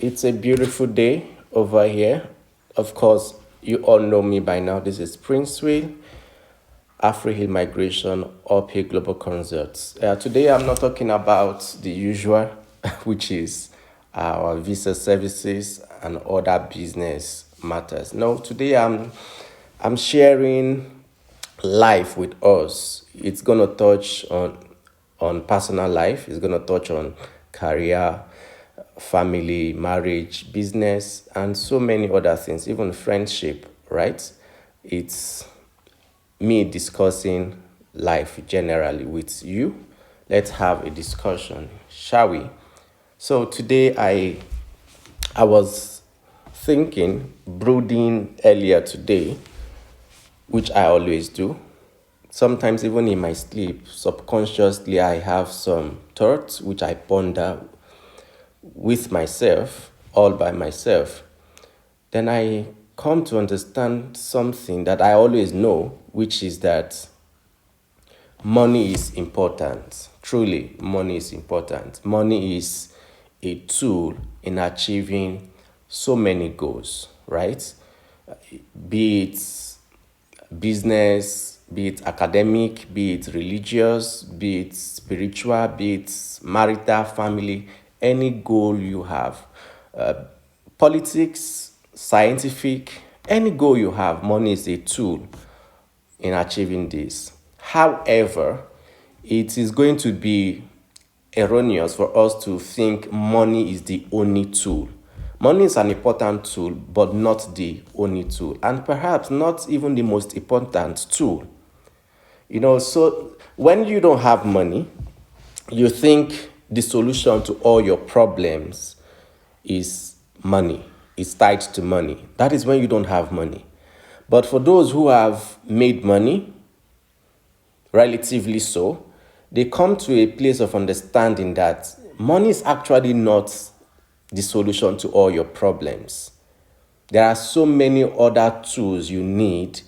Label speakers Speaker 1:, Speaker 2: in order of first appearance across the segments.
Speaker 1: It's a beautiful day over here. Of course, you all know me by now. This is Prince Will, Afro-Hill Migration, Uphill Global Concerts. Today, I'm not talking about the usual, which is our visa services and other business matters. No, today I'm sharing life with us. It's gonna touch on personal life. It's gonna touch on career, family, marriage, business, and so many other things, even friendship, right? It's me discussing life generally with you. Let's have a discussion, shall we? So today I was thinking, brooding earlier today, which I always do. Sometimes even in my sleep, subconsciously I have some thoughts which I ponder with myself, all by myself. Then I come to understand something that I always know, which is that money is important. Truly, money is important. Money is a tool in achieving so many goals, right? Be it business, be it academic, be it religious, be it spiritual, be it marital, family, any goal you have. Politics, scientific, any goal you have, money is a tool in achieving this. However, it is going to be erroneous for us to think money is the only tool. Money is an important tool, but not the only tool, and perhaps not even the most important tool. So when you don't have money, you think the solution to all your problems is money, is tied to money. That is when you don't have money. But for those who have made money, relatively so, they come to a place of understanding that money is actually not the solution to all your problems. There are so many other tools you need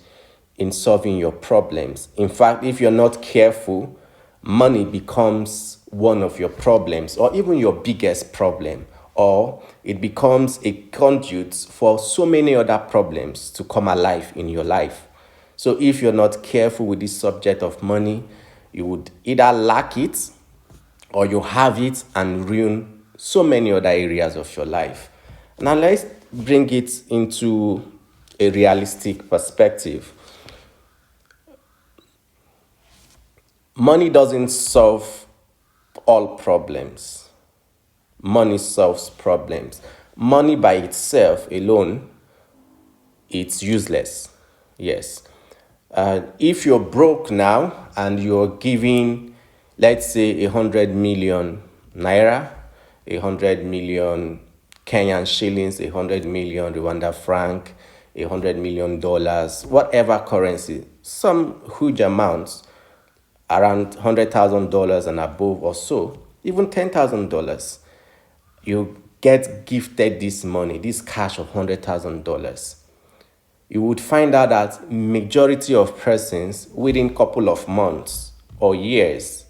Speaker 1: in solving your problems. In fact, if you're not careful, money becomes one of your problems or even your biggest problem, or it becomes a conduit for so many other problems to come alive in your life. So if you're not careful with this subject of money, you would either lack it or you have it and ruin so many other areas of your life. Now let's bring it into a realistic perspective. Money doesn't solve all problems. Money solves problems. Money by itself alone, it's useless. Yes. If you're broke now and you're giving, let's say, 100 million naira, 100 million Kenyan shillings, 100 million Rwanda franc, $100 million, whatever currency, some huge amounts, around $100,000 and above or so, even $10,000, you get gifted this money, this cash of $100,000. You would find out that majority of persons within a couple of months or years,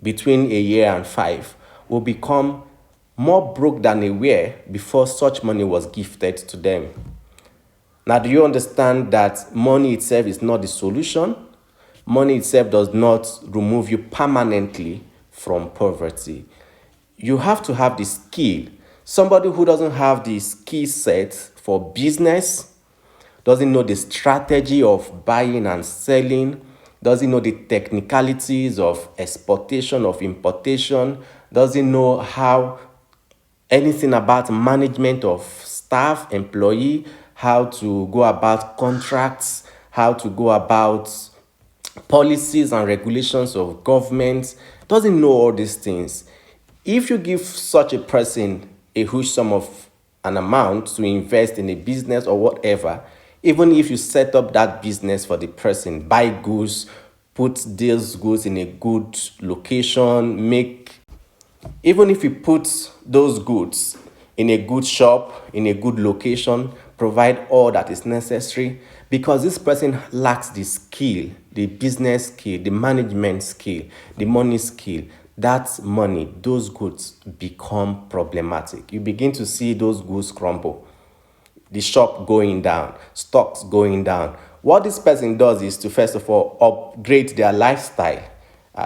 Speaker 1: between a year and five, will become more broke than they were before such money was gifted to them. Now, do you understand that money itself is not the solution? Money itself does not remove you permanently from poverty. You have to have the skill. Somebody who doesn't have the skill set for business, doesn't know the strategy of buying and selling, doesn't know the technicalities of exportation, of importation, doesn't know how anything about management of staff, employee, how to go about contracts, how to go about policies and regulations of government, doesn't know all these things. If you give such a person a huge sum of an amount to invest in a business or whatever, even if you set up that business for the person, buy goods, put these goods in a good location, even if you put those goods in a good shop, in a good location, provide all that is necessary, because this person lacks the skill, the business skill, the management skill, the money skill, that money, those goods become problematic. You begin to see those goods crumble, the shop going down, stocks going down. What this person does is to first of all upgrade their lifestyle.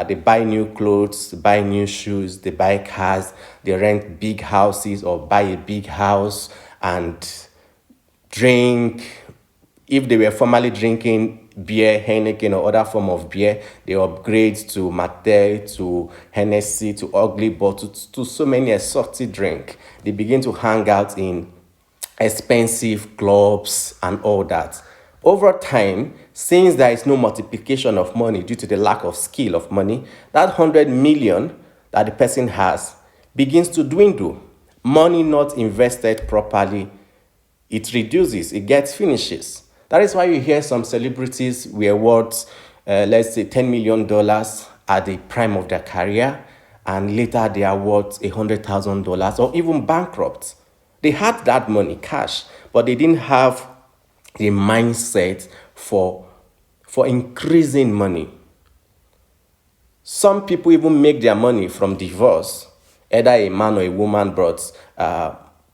Speaker 1: They buy new clothes, buy new shoes, they buy cars, they rent big houses or buy a big house and drink. If they were formerly drinking beer, Heineken, or other form of beer, they upgrade to Mate, to Hennessy, to Ugly Bottle, to so many exotic drink. They begin to hang out in expensive clubs and all that. Over time, since there is no multiplication of money due to the lack of skill of money, that 100 million that the person has begins to dwindle. Money not invested properly, it reduces, it gets finishes. That is why you hear some celebrities were worth, let's say, $10 million at the prime of their career, and later they are worth $100,000 or even bankrupt. They had that money, cash, but they didn't have the mindset for increasing money. Some people even make their money from divorce. Either a man or a woman brought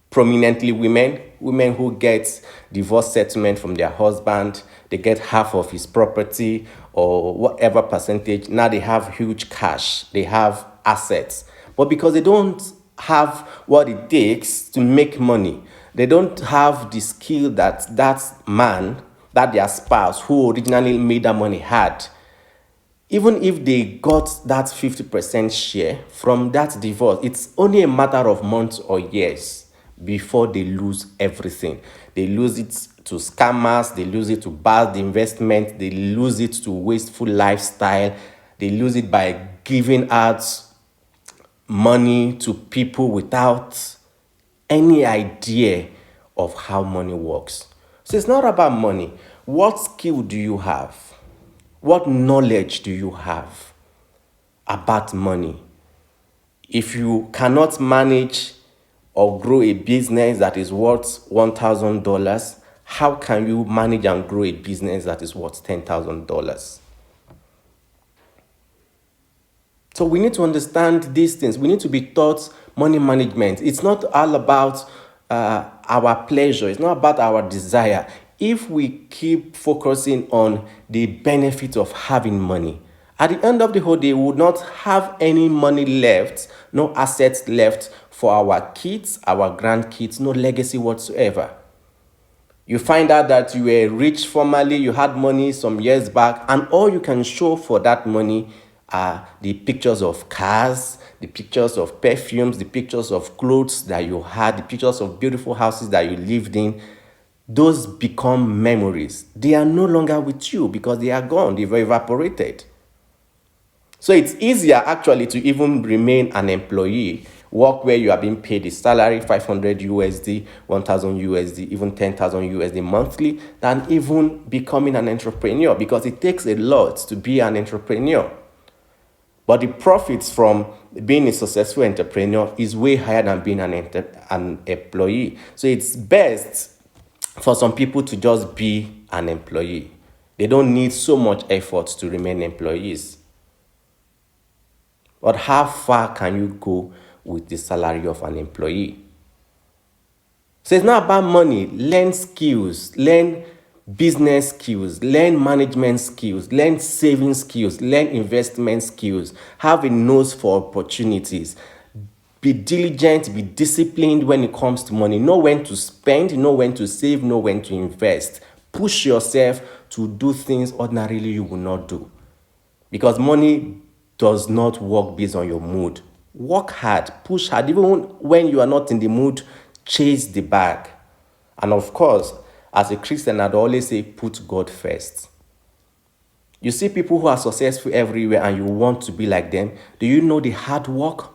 Speaker 1: prominently women who get divorce settlement from their husband. They get half of his property or whatever percentage. Now they have huge cash. They have assets. But because they don't have what it takes to make money, they don't have the skill that that man, that their spouse who originally made that money had. Even if they got that 50% share from that divorce, it's only a matter of months or years before they lose everything. They lose it to scammers, they lose it to bad investment, they lose it to wasteful lifestyle, they lose it by giving out money to people without any idea of how money works. So it's not about money. What skill do you have? What knowledge do you have about money? If you cannot manage or grow a business that is worth $1,000, how can you manage and grow a business that is worth $10,000? So we need to understand these things. We need to be taught money management. It's not all about our pleasure. It's not about our desire. If we keep focusing on the benefit of having money, at the end of the whole day, we would not have any money left, no assets left for our kids, our grandkids, no legacy whatsoever. You find out that you were rich formerly, you had money some years back, and all you can show for that money are the pictures of cars, the pictures of perfumes, the pictures of clothes that you had, the pictures of beautiful houses that you lived in. Those become memories. They are no longer with you because they are gone, they've evaporated. So it's easier actually to even remain an employee, work where you are being paid a salary, 500 USD, 1000 USD, even 10,000 USD monthly, than even becoming an entrepreneur, because it takes a lot to be an entrepreneur. But the profits from being a successful entrepreneur is way higher than being an employee. So it's best for some people to just be an employee. They don't need so much effort to remain employees. But how far can you go with the salary of an employee? So it's not about money. Learn skills, learn business skills, learn management skills, learn saving skills, learn investment skills, have a nose for opportunities. Be diligent, be disciplined when it comes to money. Know when to spend, know when to save, know when to invest. Push yourself to do things ordinarily you will not do. Because money does not work based on your mood. Work hard, push hard. Even when you are not in the mood, chase the bag. And of course, as a Christian, I'd always say, put God first. You see people who are successful everywhere and you want to be like them. Do you know the hard work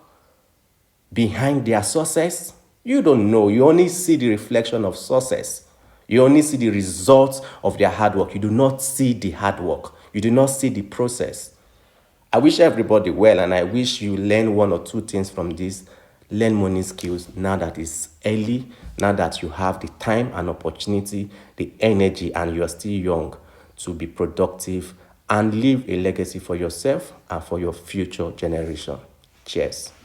Speaker 1: behind their success? You don't know. You only see the reflection of success. You only see the results of their hard work. You do not see the hard work. You do not see the process. I wish everybody well, and I wish you learn one or two things from this. Learn money skills now that it's early, now that you have the time and opportunity, the energy, and you are still young to be productive and leave a legacy for yourself and for your future generation. Cheers.